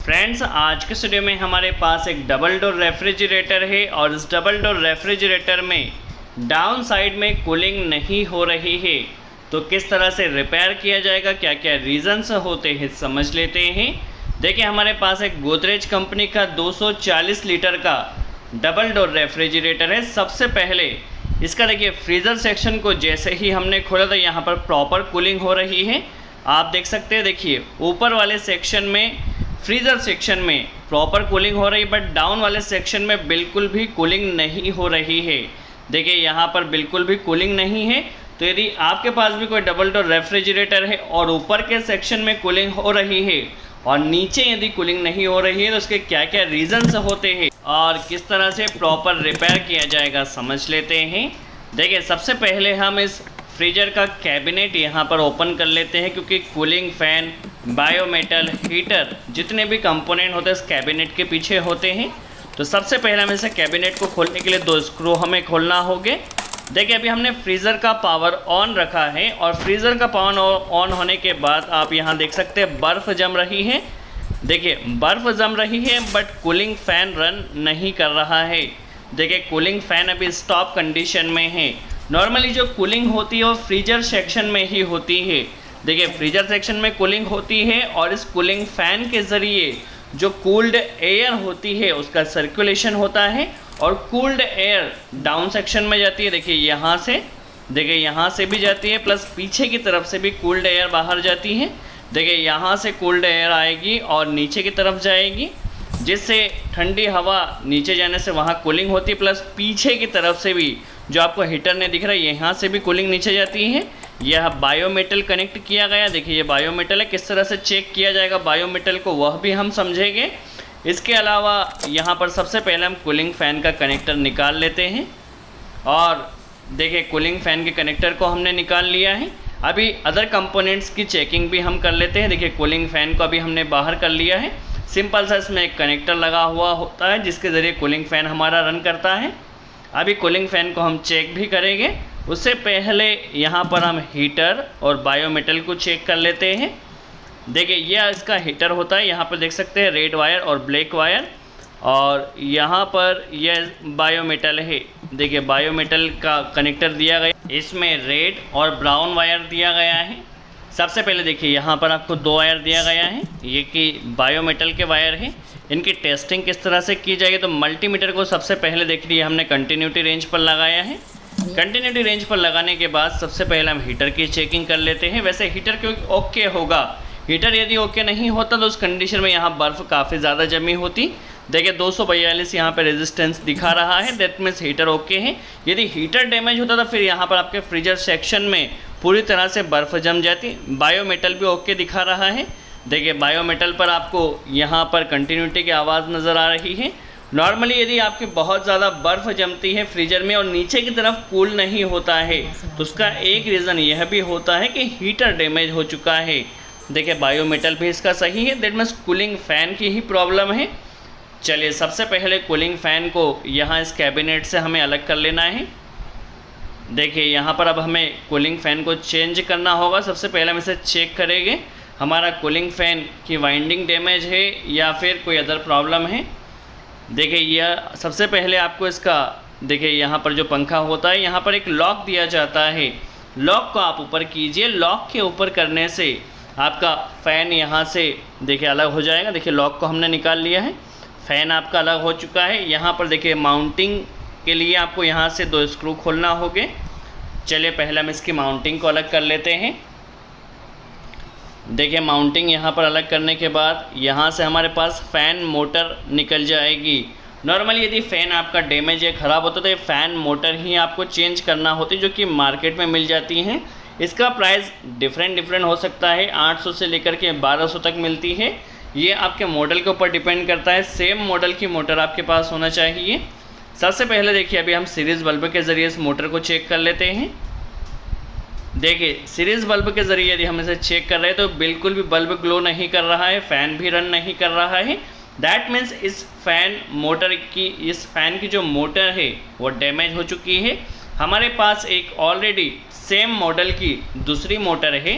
Friends, आज के studio में हमारे पास एक डबल डोर रेफ्रिजरेटर है और इस डबल डोर रेफ्रिजरेटर में डाउन साइड में कूलिंग नहीं हो रही है। तो किस तरह से रिपेयर किया जाएगा, क्या क्या रीज़न्स होते हैं, समझ लेते हैं। देखिए, हमारे पास एक गोदरेज कंपनी का 240 लीटर का डबल डोर रेफ्रिजरेटर है। सबसे पहले इसका देखिए फ्रीज़र सेक्शन को जैसे ही हमने खोला तो यहाँ पर प्रॉपर कूलिंग हो रही है। आप देख सकते हैं, देखिए ऊपर वाले सेक्शन में, फ्रीज़र सेक्शन में प्रॉपर कूलिंग हो रही है, बट डाउन वाले सेक्शन में बिल्कुल भी कूलिंग नहीं हो रही है। देखिए यहाँ पर बिल्कुल भी कूलिंग नहीं है। तो यदि आपके पास भी कोई डबल डोर रेफ्रिजरेटर है और ऊपर के सेक्शन में कूलिंग हो रही है और नीचे यदि कूलिंग नहीं हो रही है तो उसके क्या क्या रीज़न्स होते हैं और किस तरह से प्रॉपर रिपेयर किया जाएगा, समझ लेते हैं। देखिए, सबसे पहले हम इस फ्रीजर का कैबिनेट यहाँ पर ओपन कर लेते हैं, क्योंकि कूलिंग फ़ैन, बायोमेटल, हीटर, जितने भी कंपोनेंट होते हैं इस कैबिनेट के पीछे होते हैं। तो सबसे पहले हमें इसे कैबिनेट को खोलने के लिए 2 स्क्रू हमें खोलना होंगे। देखिए, अभी हमने फ्रीज़र का पावर ऑन रखा है और फ्रीज़र का पावर ऑन होने के बाद आप यहाँ देख सकते हैं बर्फ़ जम रही है। देखिए, बर्फ़ जम रही है बट कूलिंग फ़ैन रन नहीं कर रहा है। देखिए, कूलिंग फ़ैन अभी स्टॉप कंडीशन में है। नॉर्मली जो कूलिंग होती है वो फ्रीजर सेक्शन में ही होती है। देखिए, फ्रीजर सेक्शन में कूलिंग होती है और इस कूलिंग फ़ैन के ज़रिए जो कूल्ड एयर होती है उसका सर्कुलेशन होता है और कूल्ड एयर डाउन सेक्शन में जाती है। देखिए यहाँ से, देखिए यहाँ से भी जाती है, प्लस पीछे की तरफ से भी कूल्ड एयर बाहर जाती है। देखिए यहाँ से कूल्ड एयर आएगी और नीचे की तरफ जाएगी, जिससे ठंडी हवा नीचे जाने से वहाँ कूलिंग होती है, प्लस पीछे की तरफ से भी जो आपको हीटर ने दिख रहा है यहाँ से भी कूलिंग नीचे जाती है। यह बायोमेटल कनेक्ट किया गया। देखिए, ये बायोमेटल है। किस तरह से चेक किया जाएगा बायोमेटल को वह भी हम समझेंगे। इसके अलावा यहाँ पर सबसे पहले हम कूलिंग फ़ैन का कनेक्टर निकाल लेते हैं और देखिए कूलिंग फ़ैन के कनेक्टर को हमने निकाल लिया है। अभी अदर कंपोनेंट्स की चेकिंग भी हम कर लेते हैं। देखिए, कूलिंग फ़ैन को अभी हमने बाहर कर लिया है। सिंपल सा इसमें एक कनेक्टर लगा हुआ होता है जिसके ज़रिए कूलिंग फ़ैन हमारा रन करता है। अभी कूलिंग फ़ैन को हम चेक भी करेंगे। उससे पहले यहाँ पर हम हीटर और बायोमेटल को चेक कर लेते हैं। देखिए, यह इसका हीटर होता है। यहाँ पर देख सकते हैं रेड वायर और ब्लैक वायर, और यहाँ पर यह बायोमेटल है। देखिए, बायोमेटल का कनेक्टर दिया गया, इसमें रेड और ब्राउन वायर दिया गया है। सबसे पहले देखिए यहाँ पर आपको 2 वायर दिया गया है, ये कि बायोमेटल के वायर हैं। इनकी टेस्टिंग किस तरह से की जाएगी, तो मल्टीमीटर को सबसे पहले देख लिए हमने कंटिन्यूटी रेंज पर लगाया है। कंटिन्यूटी रेंज पर लगाने के बाद सबसे पहले हम हीटर की चेकिंग कर लेते हैं। वैसे हीटर क्यों ओके होगा, हीटर यदि ओके नहीं होता तो उस कंडीशन में यहाँ बर्फ़ काफ़ी ज़्यादा जमी होती। देखिए 242 यहाँ पे रेजिस्टेंस दिखा रहा है, दैट मीन्स हीटर ओके है। यदि हीटर डैमेज होता तो फिर यहाँ पर आपके फ्रीजर सेक्शन में पूरी तरह से बर्फ़ जम जाती। बायोमेटल भी ओके दिखा रहा है। देखिए, बायोमेटल पर आपको यहाँ पर कंटिन्यूटी की आवाज़ नज़र आ रही है। नॉर्मली यदि आपकी बहुत ज़्यादा बर्फ़ जमती है फ्रीजर में और नीचे की तरफ कूल नहीं होता है तो उसका एक रीज़न यह भी होता है कि हीटर डैमेज हो चुका है। देखिए, बायोमेटल भी इसका सही है, दैट मीन्स कूलिंग फ़ैन की ही प्रॉब्लम है। चलिए, सबसे पहले कूलिंग फ़ैन को यहाँ इस कैबिनेट से हमें अलग कर लेना है। देखिए, यहाँ पर अब हमें कूलिंग फ़ैन को चेंज करना होगा। सबसे पहले हम इसे चेक करेंगे हमारा कूलिंग फ़ैन की वाइंडिंग डैमेज है या फिर कोई अदर प्रॉब्लम है। देखिए, यह सबसे पहले आपको इसका, देखिए यहाँ पर जो पंखा होता है यहाँ पर एक लॉक दिया जाता है। लॉक को आप ऊपर कीजिए। लॉक के ऊपर करने से आपका फ़ैन यहाँ से देखिए अलग हो जाएगा। देखिए, लॉक को हमने निकाल लिया है, फ़ैन आपका अलग हो चुका है। यहाँ पर देखिए माउंटिंग के लिए आपको यहाँ से 2 स्क्रू खोलना होंगे। चलिए, पहले हम इसकी माउंटिंग को अलग कर लेते हैं। देखिए, माउंटिंग यहाँ पर अलग करने के बाद यहाँ से हमारे पास फ़ैन मोटर निकल जाएगी। नॉर्मली यदि फ़ैन आपका डैमेज या ख़राब होता तो ये फ़ैन मोटर ही आपको चेंज करना होती, जो कि मार्केट में मिल जाती हैं। इसका प्राइस डिफरेंट हो सकता है, 800 से लेकर के 1200 तक मिलती है। ये आपके मॉडल के ऊपर डिपेंड करता है। सेम मॉडल की मोटर आपके पास होना चाहिए। सबसे पहले देखिए, अभी हम सीरीज़ बल्ब के ज़रिए इस मोटर को चेक कर लेते हैं। देखिए, सीरीज़ बल्ब के ज़रिए यदि हम इसे चेक कर रहे हैं तो बिल्कुल भी बल्ब ग्लो नहीं कर रहा है, फ़ैन भी रन नहीं कर रहा है। दैट मीन्स इस फ़ैन की जो मोटर है वो डैमेज हो चुकी है। हमारे पास एक ऑलरेडी सेम मॉडल की दूसरी मोटर है।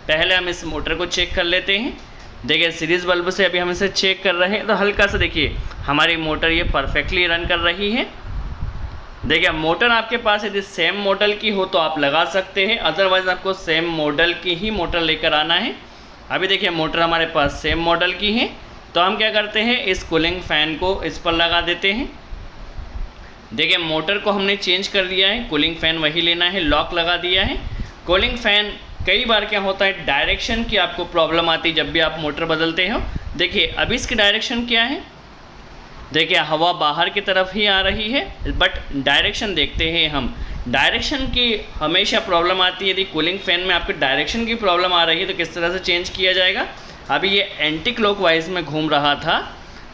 पहले हम इस मोटर को चेक कर लेते हैं। देखिए सीरीज़ बल्ब से अभी हम इसे चेक कर रहे हैं, तो हल्का सा देखिए हमारी मोटर ये परफेक्टली रन कर रही है। देखिए मोटर आपके पास यदि सेम मॉडल की हो तो आप लगा सकते हैं, अदरवाइज़ आपको सेम मॉडल की ही मोटर लेकर आना है। अभी देखिए मोटर हमारे पास सेम मॉडल की है, तो हम क्या करते हैं, इस कूलिंग फ़ैन को इस पर लगा देते हैं। देखिए मोटर को हमने चेंज कर दिया है, कूलिंग फ़ैन वही लेना है, लॉक लगा दिया है। कूलिंग फ़ैन कई बार क्या होता है, डायरेक्शन की आपको प्रॉब्लम आती है जब भी आप मोटर बदलते हो। देखिए अभी इसकी डायरेक्शन क्या है, देखिए हवा बाहर की तरफ ही आ रही है, बट डायरेक्शन देखते हैं हम। डायरेक्शन की हमेशा प्रॉब्लम आती है, यदि कूलिंग फ़ैन में आपकी डायरेक्शन की प्रॉब्लम आ रही है तो किस तरह से चेंज किया जाएगा। अभी ये एंटी क्लॉकवाइज में घूम रहा था।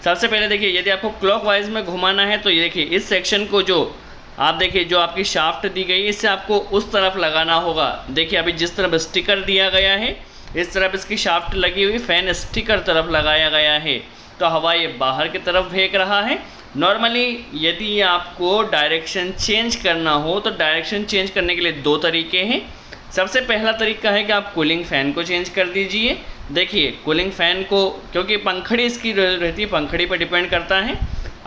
सबसे पहले देखिए यदि आपको क्लॉकवाइज में घुमाना है तो ये देखिए इस सेक्शन को जो आप देखिए जो आपकी शाफ्ट दी गई इससे आपको उस तरफ लगाना होगा। देखिए अभी जिस तरफ स्टिकर दिया गया है इस तरफ इसकी शाफ्ट लगी हुई, फ़ैन स्टिकर तरफ लगाया गया है, तो हवा ये बाहर की तरफ फेंक रहा है। नॉर्मली यदि आपको डायरेक्शन चेंज करना हो तो डायरेक्शन चेंज करने के लिए दो तरीके हैं। सबसे पहला तरीका है कि आप कूलिंग फ़ैन को चेंज कर दीजिए। देखिए कूलिंग फ़ैन को, क्योंकि पंखड़ी इसकी रहती है, पंखड़ी पर डिपेंड करता है।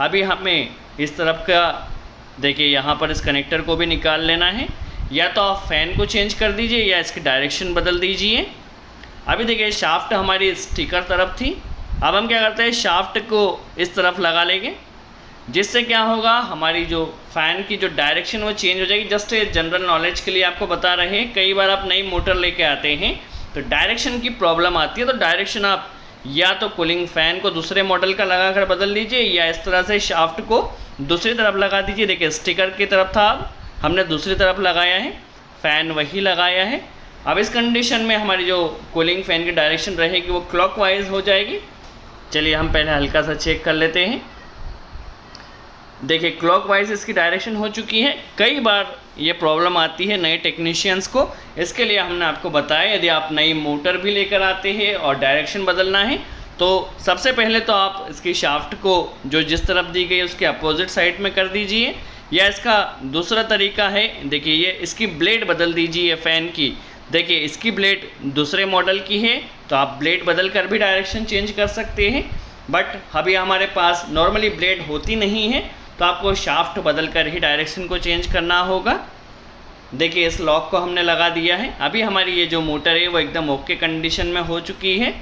अभी हमें इस तरफ का देखिए यहाँ पर इस कनेक्टर को भी निकाल लेना है, या तो आप फ़ैन को चेंज कर दीजिए या इसकी डायरेक्शन बदल दीजिए। अभी देखिए शाफ्ट हमारी स्टिकर तरफ थी, अब हम क्या करते हैं, शाफ्ट को इस तरफ लगा लेंगे, जिससे क्या होगा हमारी जो फ़ैन की जो डायरेक्शन वो चेंज हो जाएगी। जस्ट जनरल नॉलेज के लिए आपको बता रहे हैं, कई बार आप नई मोटर लेके आते हैं तो डायरेक्शन की प्रॉब्लम आती है, तो डायरेक्शन आप या तो कूलिंग फ़ैन को दूसरे मॉडल का लगा कर बदल लीजिए या इस तरह से शाफ्ट को दूसरी तरफ लगा दीजिए। देखिए स्टिकर की तरफ था, अब हमने दूसरी तरफ लगाया है, फ़ैन वही लगाया है। अब इस कंडीशन में हमारी जो कूलिंग फ़ैन की डायरेक्शन रहेगी वो क्लॉकवाइज हो जाएगी। चलिए हम पहले हल्का सा चेक कर लेते हैं। देखिए क्लॉकवाइज इसकी डायरेक्शन हो चुकी है। कई बार ये प्रॉब्लम आती है नए टेक्नीशियंस को, इसके लिए हमने आपको बताया यदि आप नई मोटर भी लेकर आते हैं और डायरेक्शन बदलना है तो सबसे पहले तो आप इसकी शाफ्ट को जो जिस तरफ दी गई है उसके अपोजिट साइड में कर दीजिए, या इसका दूसरा तरीका है, देखिए ये इसकी ब्लेड बदल दीजिए फ़ैन की। देखिए इसकी ब्लेड दूसरे मॉडल की है तो आप ब्लेड बदल कर भी डायरेक्शन चेंज कर सकते हैं, बट अभी हमारे पास नॉर्मली ब्लेड होती नहीं है तो आपको शाफ्ट बदल कर ही डायरेक्शन को चेंज करना होगा। देखिए इस लॉक को हमने लगा दिया है। अभी हमारी ये जो मोटर है वो एकदम ओके कंडीशन में हो चुकी है।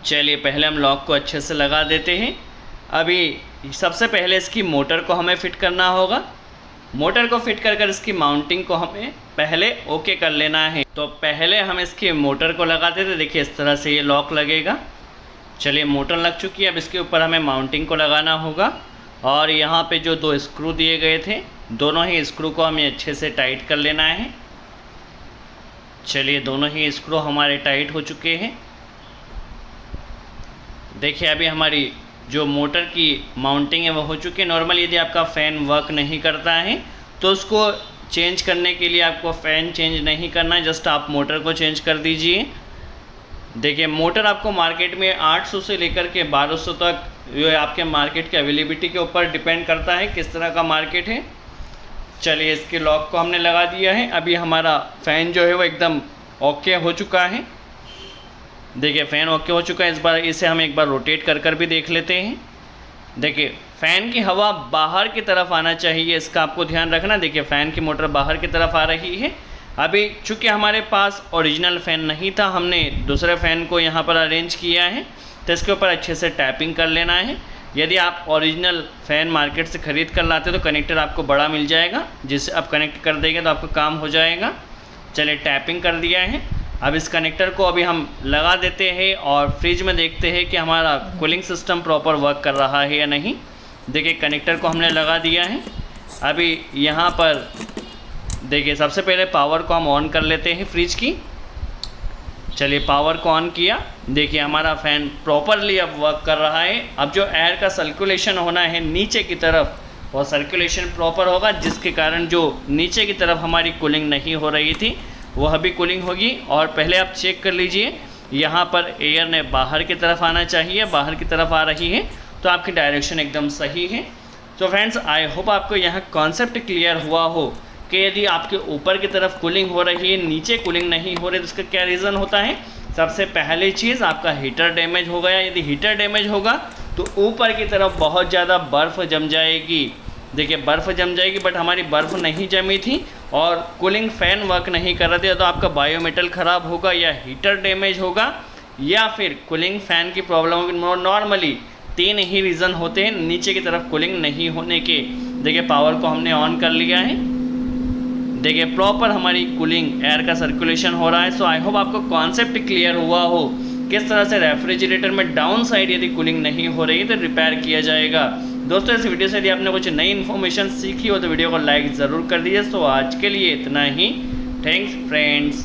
चलिए पहले हम लॉक को अच्छे से लगा देते हैं। अभी सबसे पहले इसकी मोटर को हमें फ़िट करना होगा। मोटर को फिट कर इसकी माउंटिंग को हमें पहले ओके कर लेना है। तो पहले हम इसकी मोटर को लगा देते, देखिए इस तरह से ये लॉक लगेगा। चलिए मोटर लग चुकी है, अब इसके ऊपर हमें माउंटिंग को लगाना होगा और यहाँ पे जो दो स्क्रू दिए गए थे दोनों ही स्क्रू को हमें अच्छे से टाइट कर लेना है। चलिए दोनों ही स्क्रू हमारे टाइट हो चुके हैं। देखिए अभी हमारी जो मोटर की माउंटिंग है वो हो चुकी है। नॉर्मली यदि आपका फ़ैन वर्क नहीं करता है तो उसको चेंज करने के लिए आपको फ़ैन चेंज नहीं करना है, जस्ट आप मोटर को चेंज कर दीजिए। देखिए मोटर आपको मार्केट में 800 से लेकर के 1200 तक, ये आपके मार्केट की अवेलेबिलिटी के ऊपर डिपेंड करता है किस तरह का मार्केट है। चलिए इसके लॉक को हमने लगा दिया है। अभी हमारा फ़ैन जो है वो एकदम ओके हो चुका है। देखिए फ़ैन ओके हो चुका है। इस बार इसे हम एक बार रोटेट कर भी देख लेते हैं। देखिए फ़ैन की हवा बाहर की तरफ आना चाहिए, इसका आपको ध्यान रखना। देखिए फ़ैन की मोटर बाहर की तरफ आ रही है। अभी चूँकि हमारे पास ओरिजिनल फ़ैन नहीं था, हमने दूसरे फ़ैन को यहाँ पर अरेंज किया है, तो इसके ऊपर अच्छे से टैपिंग कर लेना है। यदि आप ओरिजिनल फ़ैन मार्केट से ख़रीद कर लाते तो कनेक्टर आपको बड़ा मिल जाएगा, जिससे आप कनेक्ट कर देंगे तो आपका काम हो जाएगा। चलिए टैपिंग कर दिया है। अब इस कनेक्टर को अभी हम लगा देते हैं और फ्रिज में देखते हैं कि हमारा कूलिंग सिस्टम प्रॉपर वर्क कर रहा है या नहीं। देखिए कनेक्टर को हमने लगा दिया है। अभी यहाँ पर देखिए सबसे पहले पावर को हम ऑन कर लेते हैं फ्रिज की। चलिए पावर को ऑन किया। देखिए हमारा फ़ैन प्रॉपरली अब वर्क कर रहा है। अब जो एयर का सर्कुलेशन होना है नीचे की तरफ, वो सर्कुलेशन प्रॉपर होगा, जिसके कारण जो नीचे की तरफ हमारी कूलिंग नहीं हो रही थी वो अभी कूलिंग होगी। और पहले आप चेक कर लीजिए, यहाँ पर एयर ने बाहर की तरफ आना चाहिए, बाहर की तरफ आ रही है तो आपकी डायरेक्शन एकदम सही है। तो फ्रेंड्स आई होप आपको यहाँ कॉन्सेप्ट क्लियर हुआ हो कि यदि आपके ऊपर की तरफ कूलिंग हो रही है, नीचे कूलिंग नहीं हो रही, तो इसका क्या रीज़न होता है। सबसे पहली चीज़ आपका हीटर डैमेज हो गया। यदि हीटर डैमेज होगा तो ऊपर की तरफ बहुत ज़्यादा बर्फ़ जम जाएगी। देखिए बर्फ़ जम जाएगी, बट हमारी बर्फ़ नहीं जमी थी और कूलिंग फ़ैन वर्क नहीं कर रहे थे, तो आपका बायोमेटल ख़राब होगा या हीटर डैमेज होगा या फिर कूलिंग फ़ैन की प्रॉब्लम होगी। नॉर्मली 3 ही रीज़न होते हैं नीचे की तरफ कूलिंग नहीं होने के। देखिए पावर को हमने ऑन कर लिया है, देखिए प्रॉपर हमारी कूलिंग एयर का सर्कुलेशन हो रहा है। सो आई होप आपको कॉन्सेप्ट क्लियर हुआ हो किस तरह से रेफ्रिजरेटर में डाउन साइड यदि कूलिंग नहीं हो रही तो रिपेयर किया जाएगा। दोस्तों इस वीडियो से यदि आपने कुछ नई इन्फॉर्मेशन सीखी हो तो वीडियो को लाइक ज़रूर कर दीजिए। सो आज के लिए इतना ही। Thanks friends.